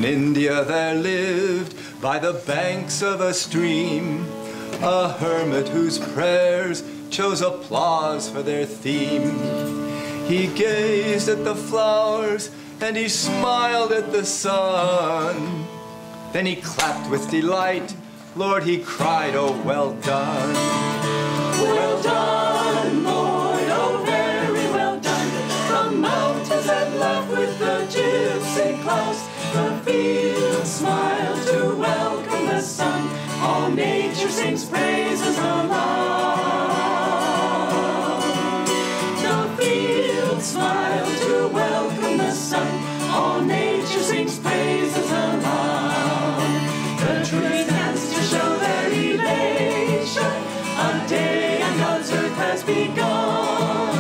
In India there lived, by the banks of a stream, a hermit whose prayers chose applause for their theme. He gazed at the flowers and he smiled at the sun. Then he clapped with delight. Lord, he cried, oh, well done. Well done, Lord, oh, very well done. The mountains had laughed with the gypsy clouds. The fields smiled to welcome the sun. All nature sings praises aloud. The fields smile to welcome the sun. All nature sings praises aloud. The trees dance to show their elation. A day on God's earth has begun,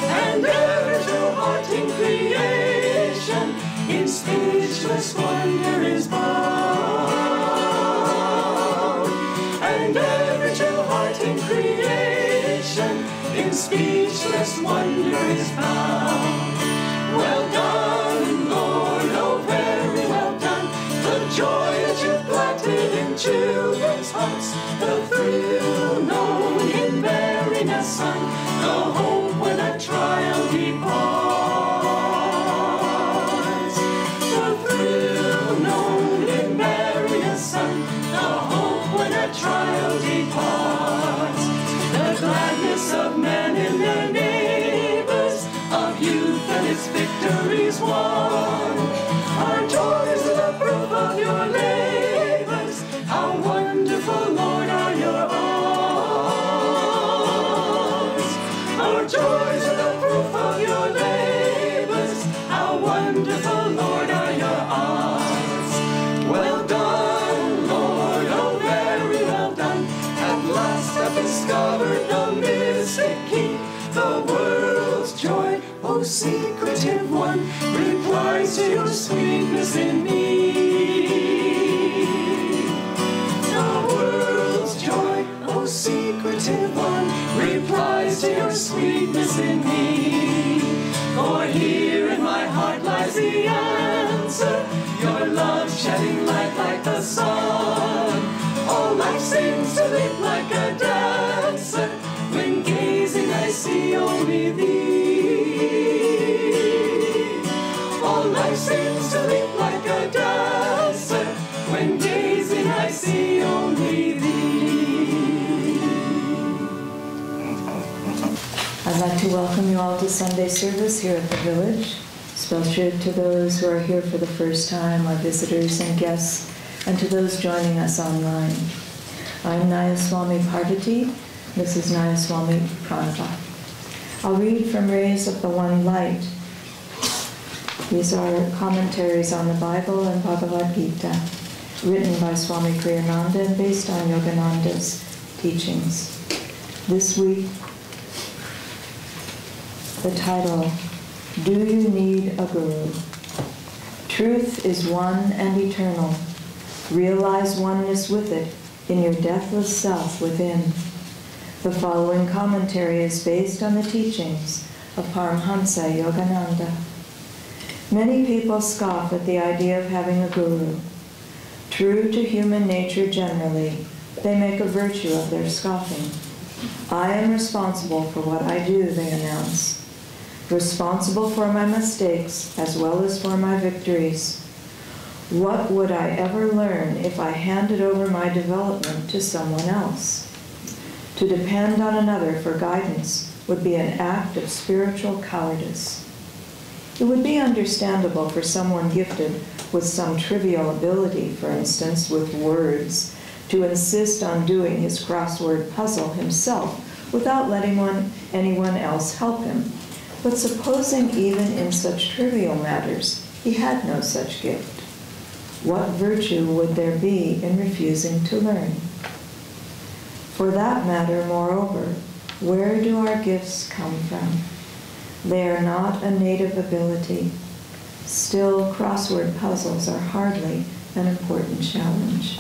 and every true heart in creation in speechless wonder is bound. And every true heart in creation in speechless wonder is bound. Well done, Lord, oh, very well done. The joy that you've planted in children's hearts, the thrill known in bearing a son, the hope when a trial departs. The thrill known in bearing a son, the hope when a trial departs. The gladness of men in their neighbors, of youth and its victories won. Our joys are the proof of your labors. How wonderful, Lord, are your arms. Our joys are the proof of your labors. How wonderful, Lord, are your arms. Well done, Lord, oh, very well done. At last I've discovered the mystic key. The world's joy, oh, secretive one, replies to your sweetness in me. The world's joy, oh, secretive one, replies to your sweetness in me. For here in my heart lies the answer, your love shedding light like the sun. All life seems to leap like a dancer, when gazing I see only thee. All life seems to leap like a dancer, when gazing I see only thee. I'd like to welcome you all to Sunday service here at the village, especially to those who are here for the first time, our visitors and guests, and to those joining us online. I'm Nayaswami Parvati. This is Nayaswami Pranava. I'll read from Rays of the One Light. These are commentaries on the Bible and Bhagavad Gita, written by Swami Kriyananda and based on Yogananda's teachings. This week, the title, Do You Need a Guru? Truth is one and eternal. Realize oneness with it in your deathless self within. The following commentary is based on the teachings of Paramhansa Yogananda. Many people scoff at the idea of having a guru. True to human nature generally, they make a virtue of their scoffing. I am responsible for what I do, they announce. Responsible for my mistakes as well as for my victories. What would I ever learn if I handed over my development to someone else? To depend on another for guidance would be an act of spiritual cowardice. It would be understandable for someone gifted with some trivial ability, for instance, with words, to insist on doing his crossword puzzle himself without letting anyone else help him. But supposing even in such trivial matters he had no such gift, what virtue would there be in refusing to learn? For that matter, moreover, where do our gifts come from? They are not a native ability. Still, crossword puzzles are hardly an important challenge.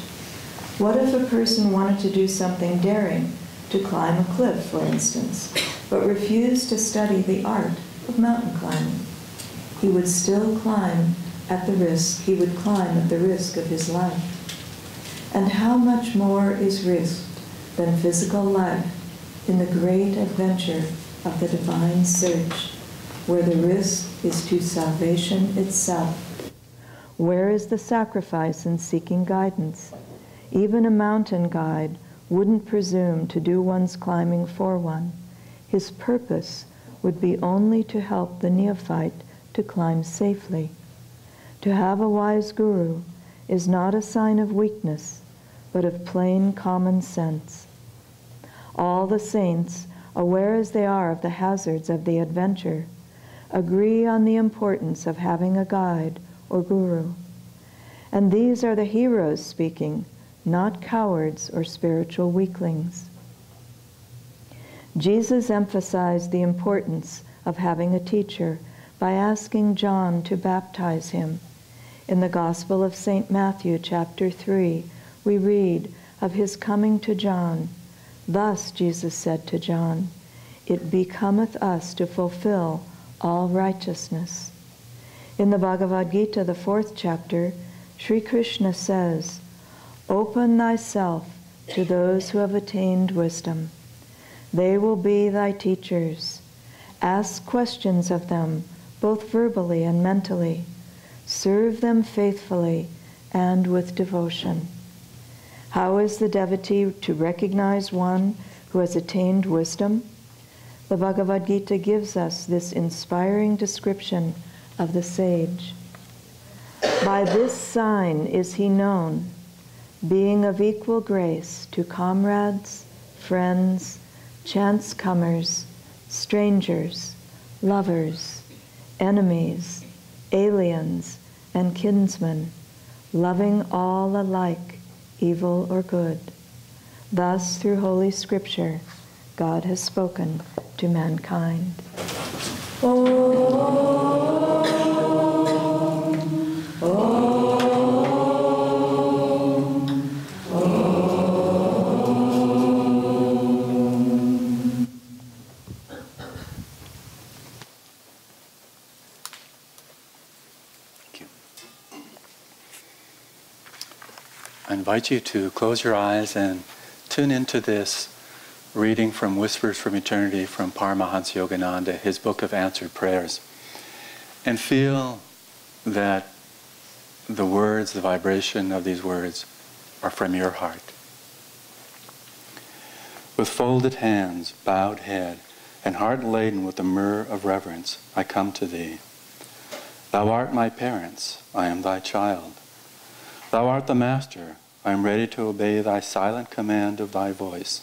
What if a person wanted to do something daring, to climb a cliff, for instance, but refused to study the art of mountain climbing? He would still climb at the risk, he would climb at the risk of his life. And how much more is risked than physical life in the great adventure of the divine search, where the risk is to salvation itself. Where is the sacrifice in seeking guidance? Even a mountain guide wouldn't presume to do one's climbing for one. His purpose would be only to help the neophyte to climb safely. To have a wise guru is not a sign of weakness, but of plain common sense. All the saints, aware as they are of the hazards of the adventure, agree on the importance of having a guide or guru. And these are the heroes speaking, not cowards or spiritual weaklings. Jesus emphasized the importance of having a teacher by asking John to baptize him. In the Gospel of St. Matthew, chapter 3, we read of his coming to John. Thus Jesus said to John, "It becometh us to fulfill all righteousness." In the Bhagavad Gita, the 4th chapter, Sri Krishna says, "Open thyself to those who have attained wisdom. They will be thy teachers. Ask questions of them, both verbally and mentally. Serve them faithfully and with devotion." How is the devotee to recognize one who has attained wisdom? The Bhagavad Gita gives us this inspiring description of the sage. "By this sign is he known, being of equal grace to comrades, friends, chance comers, strangers, lovers, enemies, aliens, and kinsmen, loving all alike, evil or good. Thus, through Holy Scripture, God has spoken to mankind." I invite you to close your eyes and tune into this reading from Whispers from Eternity from Paramahansa Yogananda, his book of answered prayers. And feel that the words, the vibration of these words are from your heart. With folded hands, bowed head, and heart laden with the myrrh of reverence, I come to thee. Thou art my parents, I am thy child. Thou art the master, I am ready to obey thy silent command of thy voice.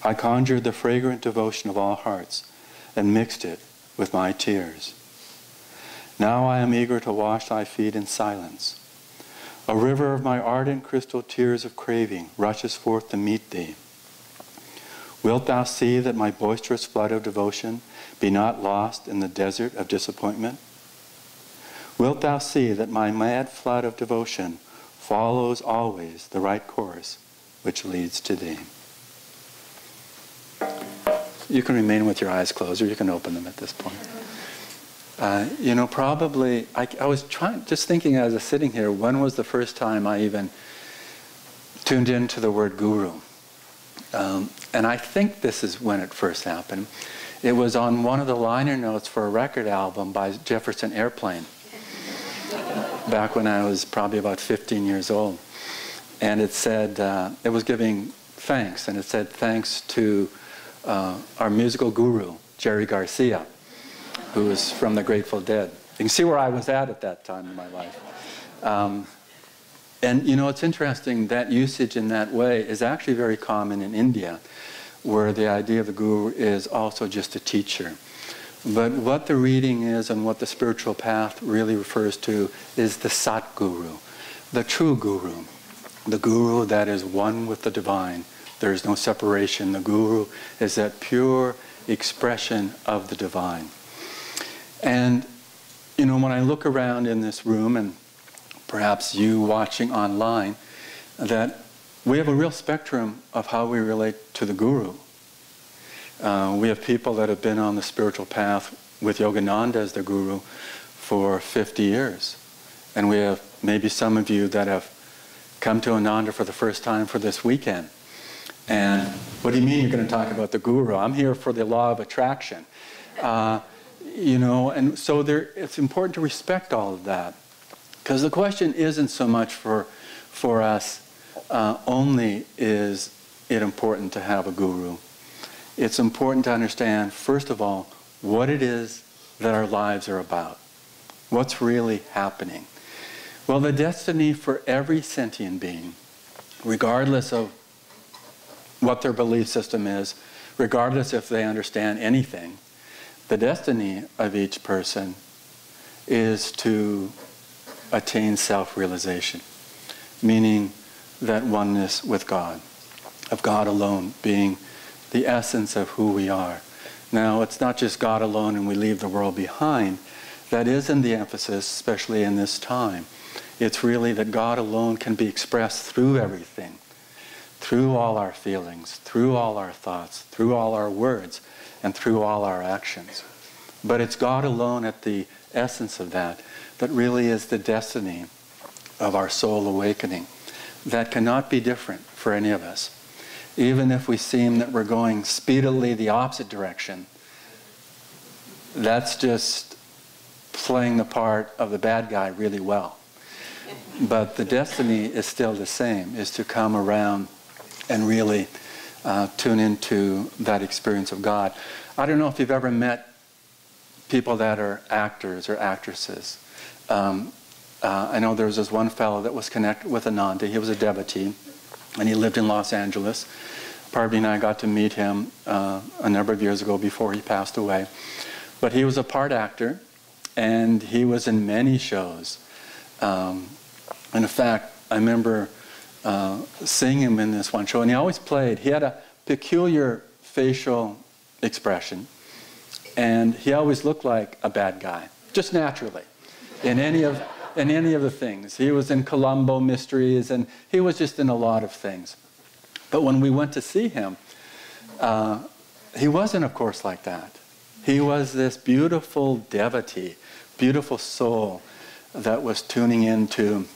I conjured the fragrant devotion of all hearts and mixed it with my tears. Now I am eager to wash thy feet in silence. A river of my ardent crystal tears of craving rushes forth to meet thee. Wilt thou see that my boisterous flood of devotion be not lost in the desert of disappointment? Wilt thou see that my mad flood of devotion follows always the right course which leads to thee? You can remain with your eyes closed, or you can open them at this point. Probably, I was just thinking as I was sitting here, when was the first time I even tuned into the word guru? And I think this is when it first happened. It was on one of the liner notes for a record album by Jefferson Airplane, back when I was probably about 15 years old. And it said, it was giving thanks, and it said, thanks to our musical guru, Jerry Garcia, who was from the Grateful Dead. You can see where I was at that time in my life. And it's interesting, that usage in that way is actually very common in India, where the idea of the guru is also just a teacher. But what the reading is and what the spiritual path really refers to is the Satguru, the true guru, the guru that is one with the divine. There is no separation. The guru is that pure expression of the divine. And, when I look around in this room, and perhaps you watching online, that we have a real spectrum of how we relate to the guru. We have people that have been on the spiritual path with Yogananda as their guru for 50 years. And we have maybe some of you that have come to Ananda for the first time for this weekend. And what do you mean you're going to talk about the guru? I'm here for the law of attraction. You know, and so it's important to respect all of that. Because the question isn't so much for us only is it important to have a guru. It's important to understand, first of all, what it is that our lives are about. What's really happening? Well, the destiny for every sentient being, regardless of what their belief system is, regardless if they understand anything, the destiny of each person is to attain self-realization, meaning that oneness with God, of God alone being the essence of who we are. Now, it's not just God alone and we leave the world behind. That isn't the emphasis, especially in this time. It's really that God alone can be expressed through everything, through all our feelings, through all our thoughts, through all our words, and through all our actions. But it's God alone at the essence of that really is the destiny of our soul awakening. That cannot be different for any of us. Even if we seem that we're going speedily the opposite direction, that's just playing the part of the bad guy really well. But the destiny is still the same, is to come around and really tune into that experience of God. I don't know if you've ever met people that are actors or actresses. I know there was this one fellow that was connected with Ananda. He was a devotee, and he lived in Los Angeles. Parvati and I got to meet him a number of years ago before he passed away. But he was a part actor, and he was in many shows. And in fact, I remember seeing him in this one show, and he always played. He had a peculiar facial expression, and he always looked like a bad guy, just naturally, in any of the things. He was in Columbo Mysteries, and he was just in a lot of things. But when we went to see him, he wasn't, of course, like that. He was this beautiful devotee, beautiful soul that was tuning into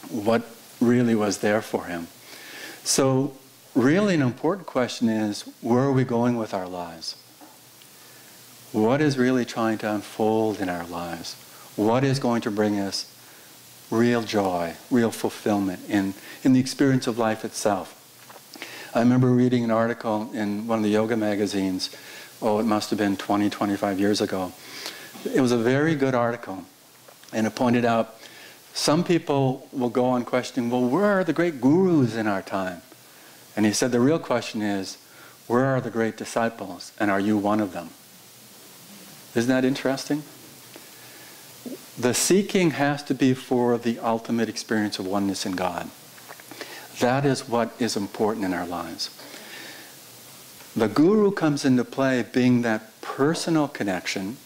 what really was there for him. So really an important question is, where are we going with our lives? What is really trying to unfold in our lives? What is going to bring us real joy, real fulfillment in the experience of life itself? I remember reading an article in one of the yoga magazines, it must have been 20, 25 years ago. It was a very good article, and it pointed out some people will go on questioning, well, where are the great gurus in our time? And he said the real question is, where are the great disciples, and are you one of them? Isn't that interesting? The seeking has to be for the ultimate experience of oneness in God. That is what is important in our lives. The guru comes into play being that personal connection,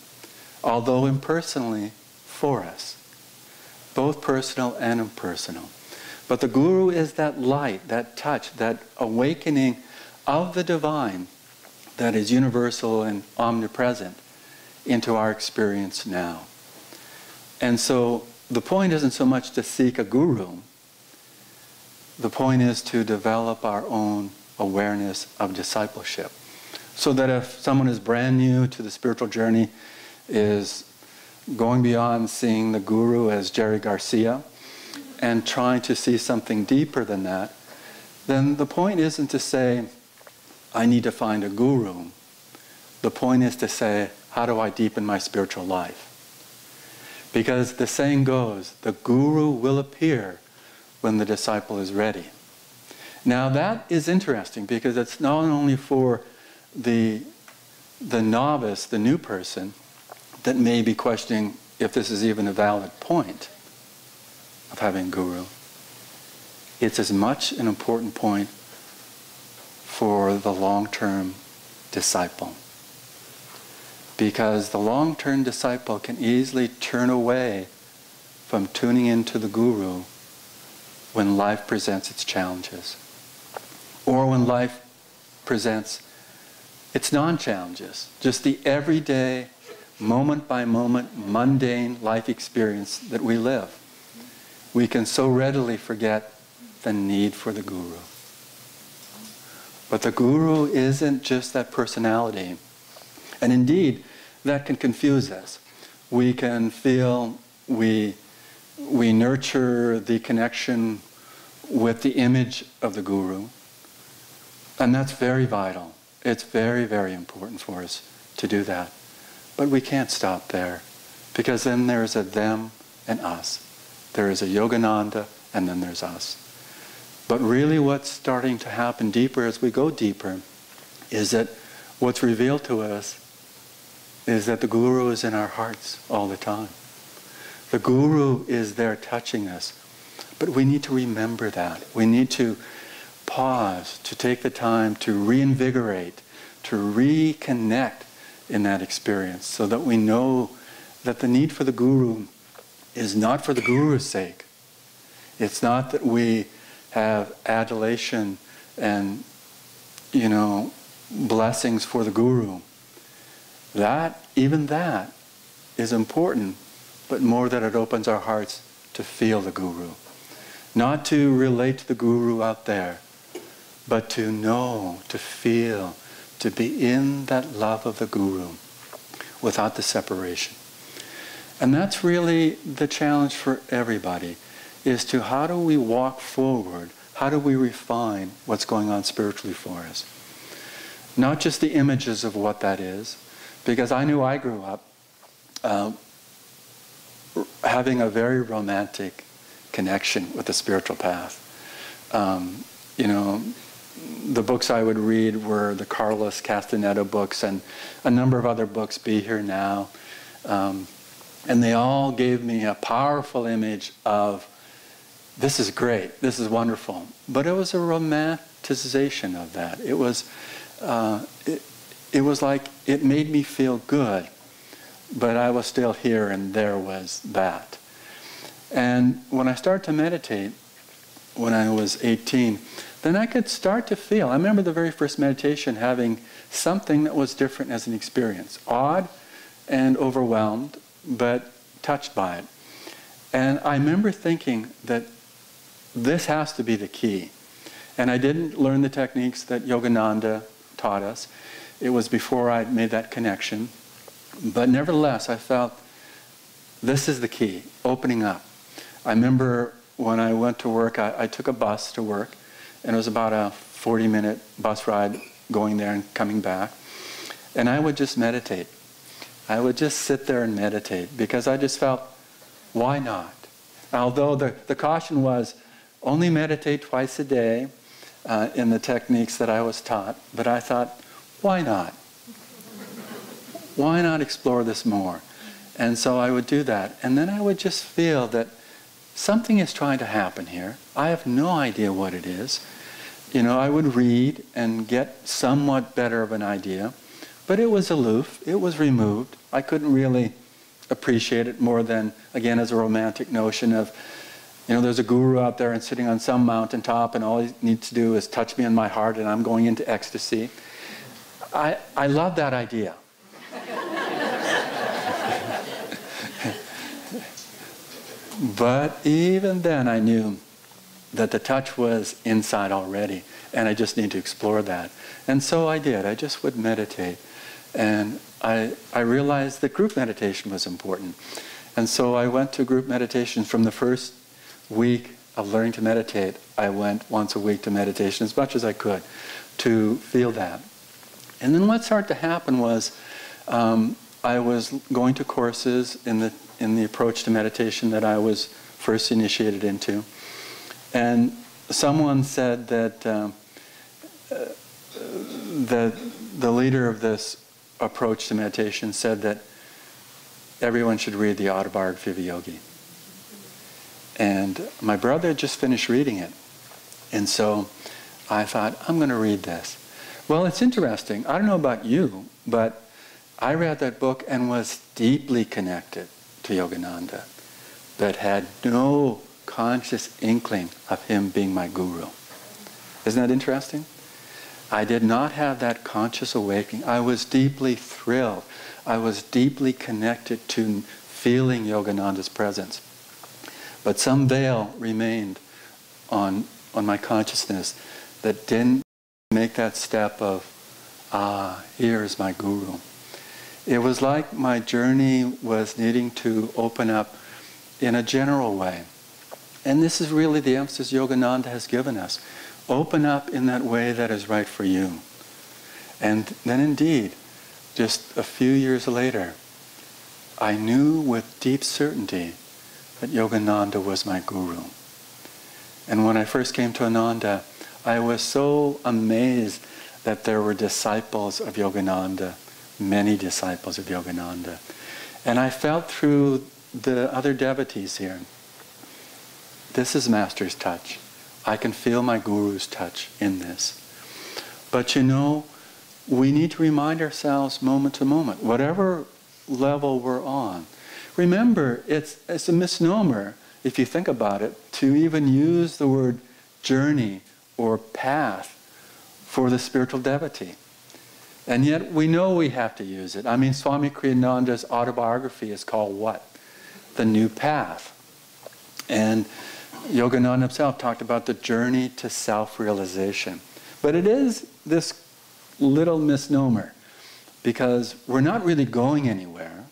although impersonally, for us. Both personal and impersonal. But the guru is that light, that touch, that awakening of the divine that is universal and omnipresent into our experience now. And so the point isn't so much to seek a guru. The point is to develop our own awareness of discipleship. So that if someone is brand new to the spiritual journey, is going beyond seeing the guru as Jerry Garcia and trying to see something deeper than that, then the point isn't to say, I need to find a guru. The point is to say, how do I deepen my spiritual life? Because the saying goes, the guru will appear when the disciple is ready. Now that is interesting because it's not only for the novice, the new person, that may be questioning if this is even a valid point of having guru. It's as much an important point for the long-term disciple. Because the long-term disciple can easily turn away from tuning into the guru when life presents its challenges. Or when life presents its non-challenges. Just the everyday moment by moment, mundane life experience that we live, we can so readily forget the need for the guru. But the guru isn't just that personality. And indeed, that can confuse us. We can feel we nurture the connection with the image of the guru. And that's very vital. It's very, very important for us to do that. But we can't stop there, because then there's a them and us. There is a Yogananda, and then there's us. But really what's starting to happen deeper as we go deeper is that what's revealed to us is that the guru is in our hearts all the time. The guru is there touching us. But we need to remember that. We need to pause, to take the time to reinvigorate, to reconnect in that experience, so that we know that the need for the guru is not for the guru's sake. It's not that we have adulation and, blessings for the guru. Even that is important, but more that it opens our hearts to feel the guru. Not to relate to the guru out there, but to know, to feel, to be in that love of the guru without the separation. And that's really the challenge for everybody, is to how do we walk forward, how do we refine what's going on spiritually for us. Not just the images of what that is, because I knew I grew up having a very romantic connection with the spiritual path. The books I would read were the Carlos Castaneda books and a number of other books, Be Here Now. And they all gave me a powerful image of, this is great, this is wonderful. But it was a romanticization of that. It was like, it made me feel good, but I was still here and there was that. And when I started to meditate, when I was 18, then I could start to feel, I remember the very first meditation having something that was different as an experience. Odd and overwhelmed, but touched by it. And I remember thinking that this has to be the key. And I didn't learn the techniques that Yogananda taught us. It was before I made that connection. But nevertheless, I felt this is the key, opening up. I remember when I went to work, I took a bus to work, and it was about a 40-minute bus ride going there and coming back. And I would just meditate. I would just sit there and meditate, because I just felt, why not? Although the caution was, only meditate twice a day in the techniques that I was taught. But I thought, why not? Why not explore this more? And so I would do that. And then I would just feel that something is trying to happen here. I have no idea what it is. I would read and get somewhat better of an idea. But it was aloof. It was removed. I couldn't really appreciate it more than, again, as a romantic notion of, there's a guru out there and sitting on some mountaintop, and all he needs to do is touch me in my heart and I'm going into ecstasy. I love that idea. But even then I knew that the touch was inside already, and I just need to explore that. And so I did. I just would meditate. And I realized that group meditation was important. And so I went to group meditation. From the first week of learning to meditate, I went once a week to meditation as much as I could to feel that. And then what started to happen was I was going to courses in the approach to meditation that I was first initiated into. And someone said that the leader of this approach to meditation said that everyone should read the Autobiography of a Yogi. And my brother had just finished reading it. And so I thought, I'm going to read this. Well, it's interesting. I don't know about you, but I read that book and was deeply connected to Yogananda, but had no conscious inkling of him being my guru. Isn't that interesting? I did not have that conscious awakening. I was deeply thrilled. I was deeply connected to feeling Yogananda's presence. But some veil remained on my consciousness that didn't make that step of, here's my guru. It was like my journey was needing to open up in a general way. And this is really the emphasis Yogananda has given us. Open up in that way that is right for you. And then indeed, just a few years later, I knew with deep certainty that Yogananda was my guru. And when I first came to Ananda, I was so amazed that there were disciples of Yogananda, many disciples of Yogananda. And I felt through the other devotees here, this is Master's touch. I can feel my Guru's touch in this. But you know, we need to remind ourselves moment to moment, whatever level we're on. Remember, it's a misnomer, if you think about it, to even use the word journey or path for the spiritual devotee. And yet we know we have to use it. I mean, Swami Kriyananda's autobiography is called what? The New Path. And Yogananda himself talked about the journey to self-realization. But it is this little misnomer, because we're not really going anywhere.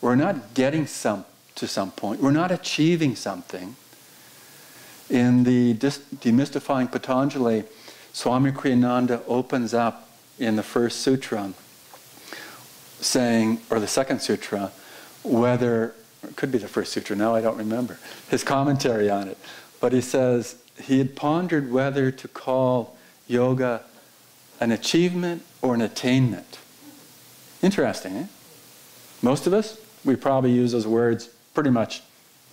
We're not getting to some point. We're not achieving something. In the Demystifying Patanjali, Swami Kriyananda opens up in the first sutra saying, or the second sutra, whether, it could be the first sutra, now I don't remember, his commentary on it. But he says he had pondered whether to call yoga an achievement or an attainment. Interesting, eh? Most of us, we probably use those words pretty much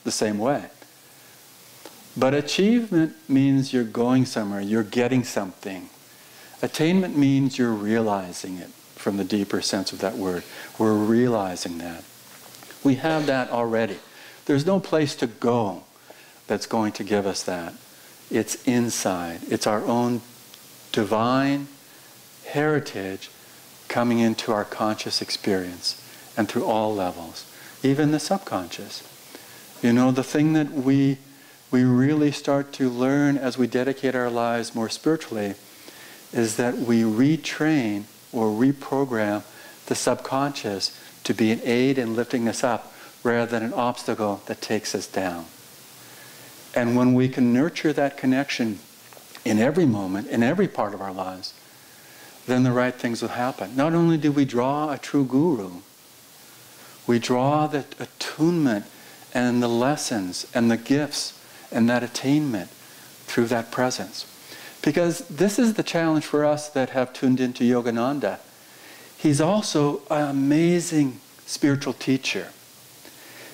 the same way. But achievement means you're going somewhere, you're getting something. Attainment means you're realizing it from the deeper sense of that word. We're realizing that. We have that already. There's no place to go that's going to give us that. It's inside. It's our own divine heritage coming into our conscious experience and through all levels, even the subconscious. You know, the thing that we really start to learn as we dedicate our lives more spiritually is that we retrain or reprogram the subconscious to be an aid in lifting us up rather than an obstacle that takes us down. And when we can nurture that connection in every moment, in every part of our lives, then the right things will happen. Not only do we draw a true guru, we draw the attunement and the lessons and the gifts and that attainment through that presence. Because this is the challenge for us that have tuned into Yogananda. He's also an amazing spiritual teacher.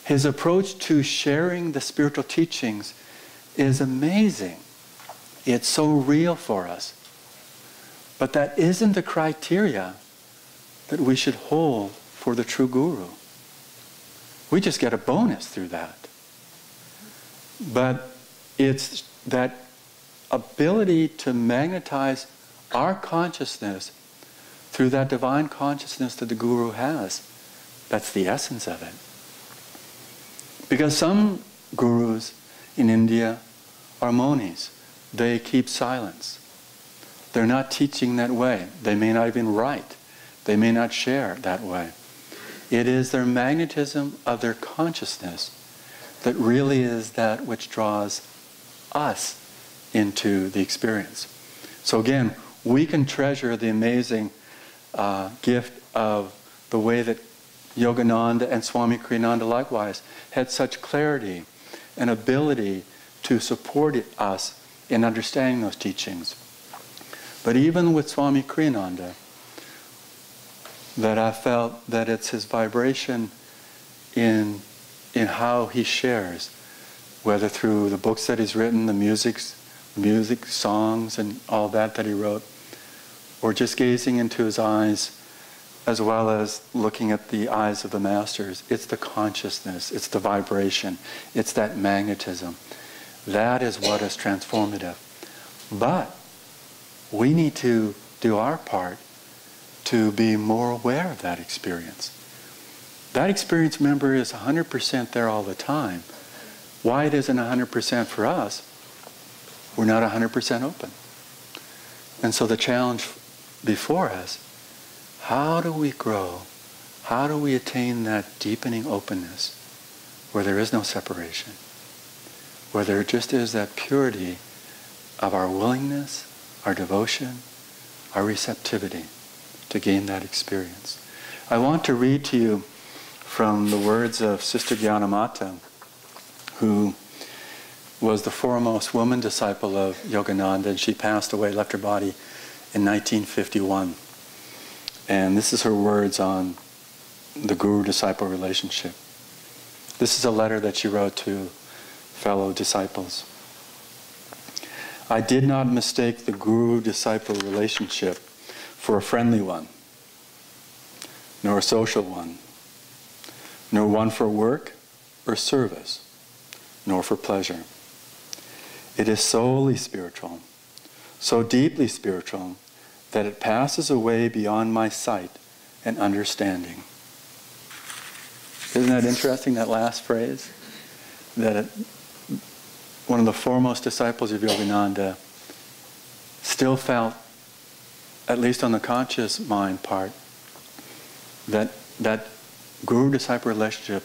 His approach to sharing the spiritual teachings is amazing. It's so real for us. But that isn't the criteria that we should hold for the true guru. We just get a bonus through that. But it's that ability to magnetize our consciousness through that divine consciousness that the guru has. That's the essence of it. Because some gurus in India are monis. They keep silence. They're not teaching that way. They may not even write. They may not share that way. It is their magnetism of their consciousness that really is that which draws us into the experience. So again, we can treasure the amazing gift of the way that Yogananda and Swami Kriyananda likewise had such clarity and ability to support us in understanding those teachings. But even with Swami Kriyananda, that I felt that it's his vibration in how he shares, whether through the books that he's written, the music, songs, and all that he wrote, or just gazing into his eyes, as well as looking at the eyes of the masters. It's the consciousness, it's the vibration, it's that magnetism. That is what is transformative. But we need to do our part to be more aware of that experience. that experience, remember, is 100% there all the time. Why it isn't 100% for us, we're not 100% open. And so the challenge before us, how do we grow? How do we attain that deepening openness where there is no separation? Where there just is that purity of our willingness, our devotion, our receptivity to gain that experience. I want to read to you from the words of Sister Jana, who was the foremost woman disciple of Yogananda, and she passed away, left her body in 1951. And this is her words on the guru-disciple relationship. This is a letter that she wrote to fellow disciples. I did not mistake the guru-disciple relationship for a friendly one, nor a social one, nor one for work or service, nor for pleasure. It is solely spiritual, so deeply spiritual, that it passes away beyond my sight and understanding. Isn't that interesting, that last phrase? That one of the foremost disciples of Yogananda still felt, at least on the conscious mind part, that that guru-disciple relationship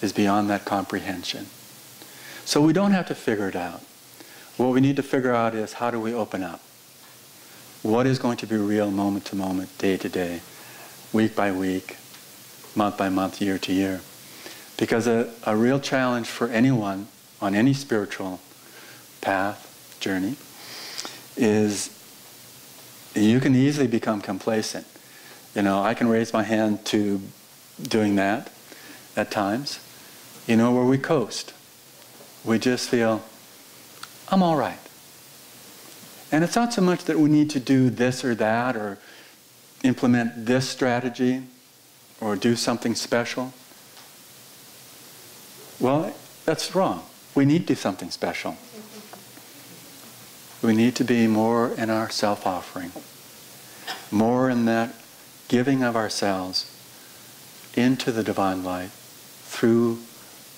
is beyond that comprehension. So we don't have to figure it out. What we need to figure out is, how do we open up? What is going to be real moment to moment, day to day, week by week, month by month, year to year? Because a real challenge for anyone on any spiritual path, journey, is you can easily become complacent. You know, I can raise my hand to doing that at times, you know, where we coast. We just feel, I'm all right. And it's not so much that we need to do this or that, or implement this strategy, or do something special. Well, that's wrong. We need to do something special. We need to be more in our self-offering, more in that giving of ourselves into the divine light through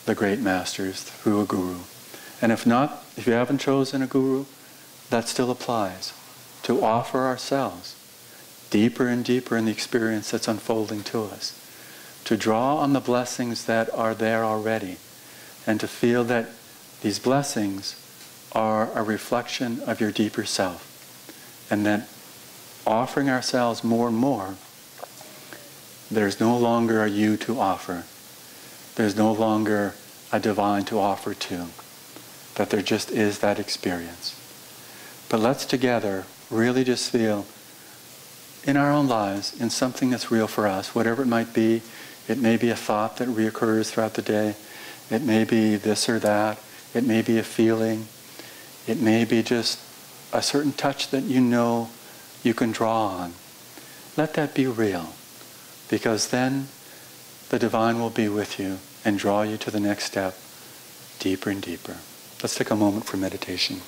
the great masters, through a guru. And if not, if you haven't chosen a guru, that still applies. To offer ourselves deeper and deeper in the experience that's unfolding to us. To draw on the blessings that are there already. And to feel that these blessings are a reflection of your deeper self. And that offering ourselves more and more, there's no longer a you to offer. There's no longer a divine to offer to. That there just is that experience. But let's together really just feel in our own lives, in something that's real for us, whatever it might be. It may be a thought that reoccurs throughout the day. It may be this or that. It may be a feeling. It may be just a certain touch that you know you can draw on. Let that be real, because then the divine will be with you and draw you to the next step, deeper and deeper. Let's take a moment for meditation.